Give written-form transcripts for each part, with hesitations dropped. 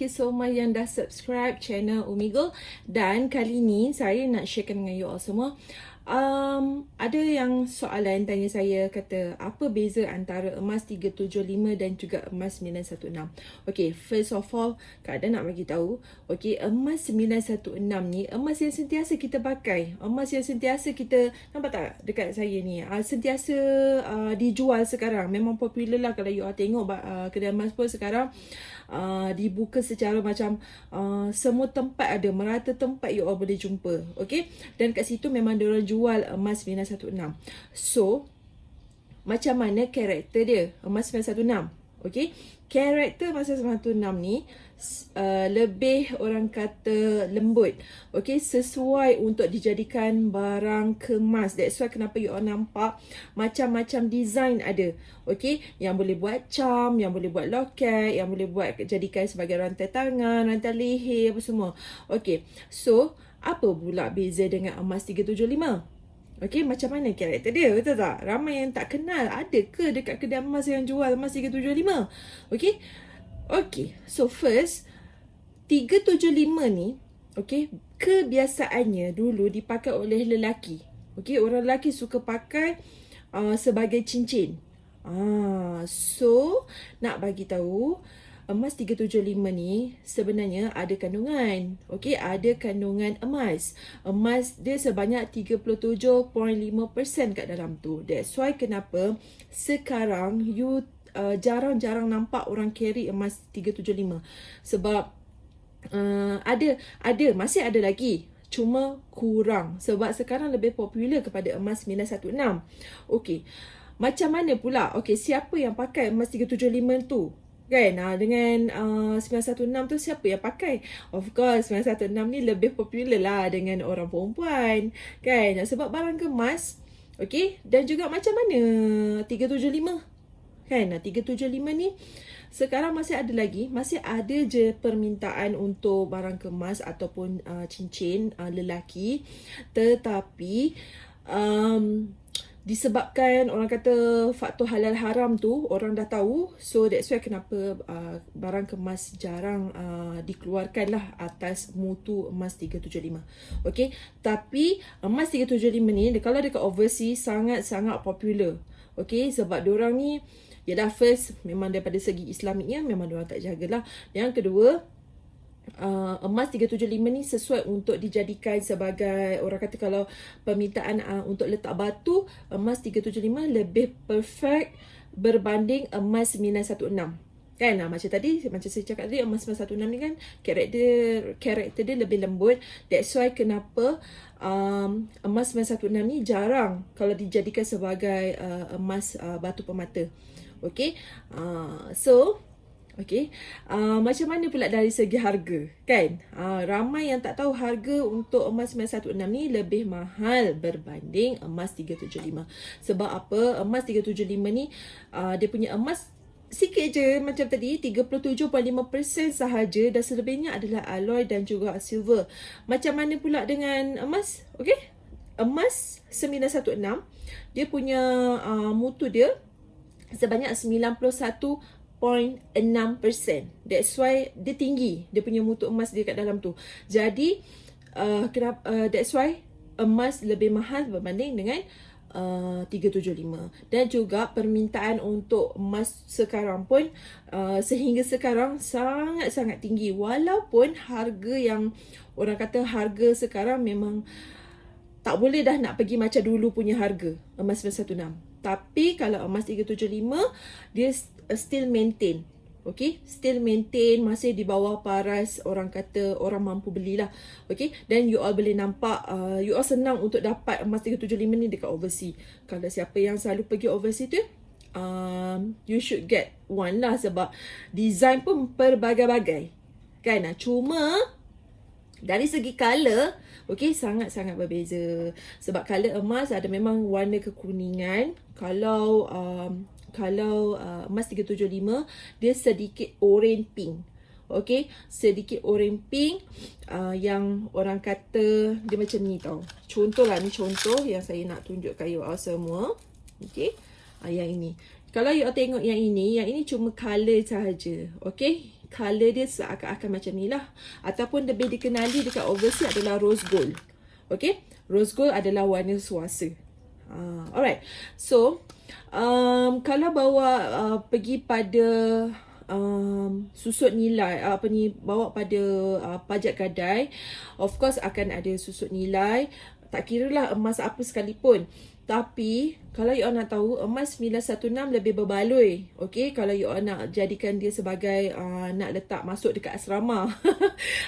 you so much yang dah subscribe channel Omegle. Dan kali ni saya nak sharekan dengan you all semua. Ada yang soalan tanya saya, kata apa beza antara emas 375 dan juga emas 916. Okay, first of all, Kak Ada nak bagi tahu, okay, emas 916 ni emas yang sentiasa kita pakai. Emas yang sentiasa kita, nampak tak dekat saya ni, sentiasa dijual sekarang. Memang popular lah kalau you all tengok kedai emas pun sekarang dibuka secara macam semua tempat ada, merata tempat you all boleh jumpa. Okay, dan kat situ memang diorang jual emas 916. So macam mana karakter dia emas 916? Okay, karakter emas 916 ni lebih orang kata lembut. Okay, sesuai untuk dijadikan barang kemas. That's why kenapa you all nampak macam-macam design ada. Okay, yang boleh buat charm, yang boleh buat loket, yang boleh buat jadikan sebagai rantai tangan, rantai leher, apa semua. Okay, so apa pula beza dengan emas 375? Okay, macam mana karakter dia, betul tak? Ramai yang tak kenal, ada ke dekat kedai emas yang jual emas 375? Okay, okay, so first 375 ni, okay, kebiasaannya dulu dipakai oleh lelaki. Okay, orang lelaki suka pakai sebagai cincin. So nak bagi tahu, emas 375 ni sebenarnya ada kandungan. Okey, ada kandungan emas. Emas dia sebanyak 37.5% kat dalam tu. That's why kenapa sekarang you jarang-jarang nampak orang carry emas 375. Sebab masih ada lagi, cuma kurang. Sebab sekarang lebih popular kepada emas 916. Okey, macam mana pula? Okey, siapa yang pakai emas 375 tu? Kan, dengan 916 tu siapa yang pakai? Of course 916 ni lebih popular lah dengan orang perempuan, kan? Sebab barang kemas. Okay, dan juga macam mana 375? Kan, 375 ni sekarang masih ada lagi, masih ada je permintaan untuk barang kemas ataupun cincin lelaki. Tetapi disebabkan orang kata faktor halal haram tu orang dah tahu, so that's why kenapa barang kemas jarang dikeluarkan lah atas mutu emas 375. Okay, tapi emas 375 ni kalau dekat overseas sangat-sangat popular. Okay, sebab diorang ni, yalah, first memang daripada segi Islamiknya memang diorang tak jagalah. Yang kedua, emas 375 ni sesuai untuk dijadikan sebagai, orang kata kalau permintaan untuk letak batu, emas 375 lebih perfect berbanding emas 916. Kan, macam tadi, macam saya cakap tadi, emas 916 ni kan karakter dia lebih lembut. That's why kenapa emas 916 ni jarang kalau dijadikan sebagai emas batu permata. Okay, so okay, macam mana pula dari segi harga, kan? Ramai yang tak tahu harga untuk emas 916 ni lebih mahal berbanding emas 375. Sebab apa? Emas 375 ni dia punya emas sikit je, macam tadi 37.5% sahaja, dan selebihnya adalah alloy dan juga silver. Macam mana pula dengan emas? Okay, emas 916 dia punya mutu dia sebanyak 91.6%. That's why dia tinggi, dia punya mutu emas dia kat dalam tu. Jadi that's why emas lebih mahal berbanding dengan 375. Dan juga permintaan untuk emas sekarang pun sehingga sekarang sangat-sangat tinggi. Walaupun harga yang orang kata harga sekarang memang tak boleh dah nak pergi macam dulu punya harga emas 916. Tapi kalau emas 375 dia still maintain. Okay, still maintain, masih di bawah paras orang kata orang mampu belilah. Okay, dan you all boleh nampak, you all senang untuk dapat emas 375 ni dekat overseas. Kalau siapa yang selalu pergi overseas tu, you should get one lah, sebab design pun pelbagai-bagai, kan? Cuma dari segi color, okay, sangat-sangat berbeza. Sebab color emas ada memang warna kekuningan. Kalau emas 375 dia sedikit orange pink. Okay, sedikit orange pink, yang orang kata dia macam ni tau. Contoh lah, ni contoh yang saya nak tunjukkan you all semua. Okay, Yang ini. Kalau you tengok yang ini cuma color sahaja. Okay? Color dia seakan-akan macam ni lah. Ataupun lebih dikenali dekat overseas adalah rose gold. Okay? Rose gold adalah warna suasa. Alright. So, kalau bawa pergi pada susut nilai, bawa pada pajak gadai, of course akan ada susut nilai. Tak kira lah emas apa sekalipun. Tapi kalau you nak tahu, emas 916 lebih berbaloi. Okay, kalau you nak jadikan dia sebagai nak letak masuk dekat asrama.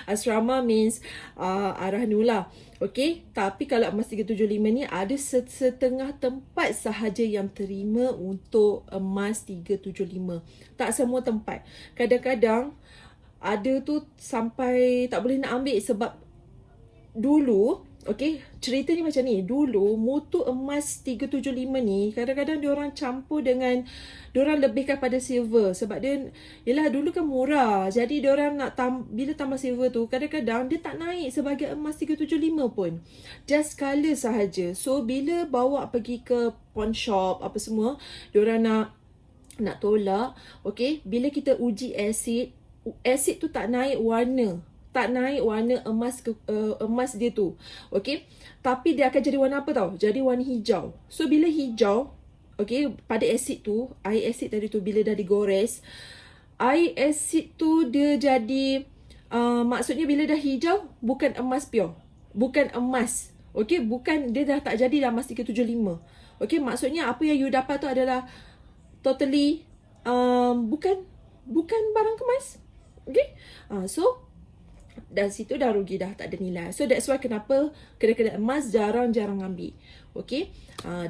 Asrama means arah nula. Okay, tapi kalau emas 375 ni ada setengah tempat sahaja yang terima untuk emas 375. Tak semua tempat. Kadang-kadang ada tu sampai tak boleh nak ambil sebab dulu, okay, ceritanya macam ni. Dulu mutu emas 375 ni kadang-kadang diorang campur dengan, diorang lebihkan pada silver. Sebab dia, yelah dulu kan murah. Jadi diorang nak bila tambah silver tu, kadang-kadang dia tak naik sebagai emas 375 pun. Just color sahaja. So bila bawa pergi ke pawn shop apa semua, diorang nak tolak, okay, bila kita uji asid tu tak naik warna. Tak naik warna emas dia tu. Okay. Tapi dia akan jadi warna apa tau? Jadi warna hijau. So bila hijau, okay, pada asid tu, air asid tadi tu bila dah digores, air asid tu dia jadi, maksudnya bila dah hijau, bukan emas pure. Bukan emas. Okay, bukan, dia dah tak jadi dah emas 375. Okay, maksudnya apa yang you dapat tu adalah totally, bukan barang kemas. Okay. So, dan situ dah rugi, dah tak ada nilai. So that's why kenapa kedai-kedai emas jarang-jarang ambil. Okay.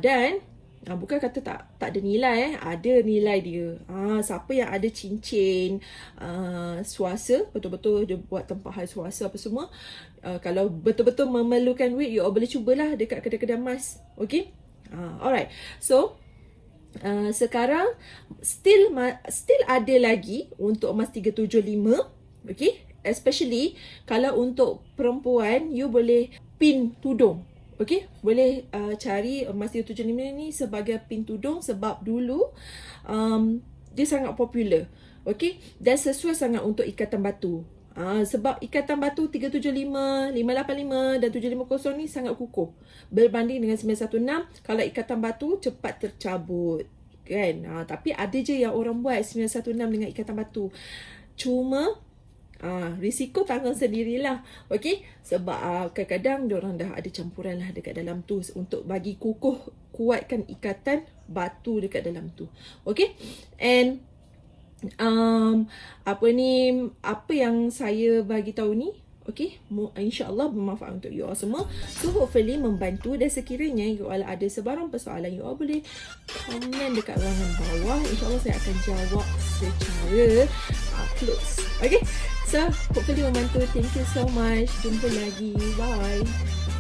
Dan bukan kata tak ada nilai, ada nilai dia. Siapa yang ada cincin suasa, betul-betul dia buat tempahan suasa apa semua, kalau betul-betul memerlukan duit, you all boleh cubalah dekat kedai-kedai emas. Okay. Alright. So sekarang still ada lagi untuk emas 375. Okay. Especially kalau untuk perempuan, you boleh pin tudung. Okay, boleh cari emas 375 ni sebagai pin tudung sebab dulu dia sangat popular. Okay, dan sesuai sangat untuk ikatan batu. Sebab ikatan batu 375, 585 dan 750 ni sangat kukuh berbanding dengan 916. Kalau ikatan batu cepat tercabut kan. Tapi ada je yang orang buat 916 dengan ikatan batu. Cuma risiko tanggung sendirilah. Okay. Sebab kadang-kadang diorang dah ada campuran lah dekat dalam tu untuk bagi kuatkan ikatan batu dekat dalam tu. Okay. And apa yang saya bagi tahu ni, okay, insyaAllah bermanfaat untuk you all semua. So hopefully membantu. Dan sekiranya you all ada sebarang persoalan, you all boleh komen dekat ruangan bawah. InsyaAllah saya akan jawab secara close. Okay. So hopefully membantu. Thank you so much. Jumpa lagi. Bye.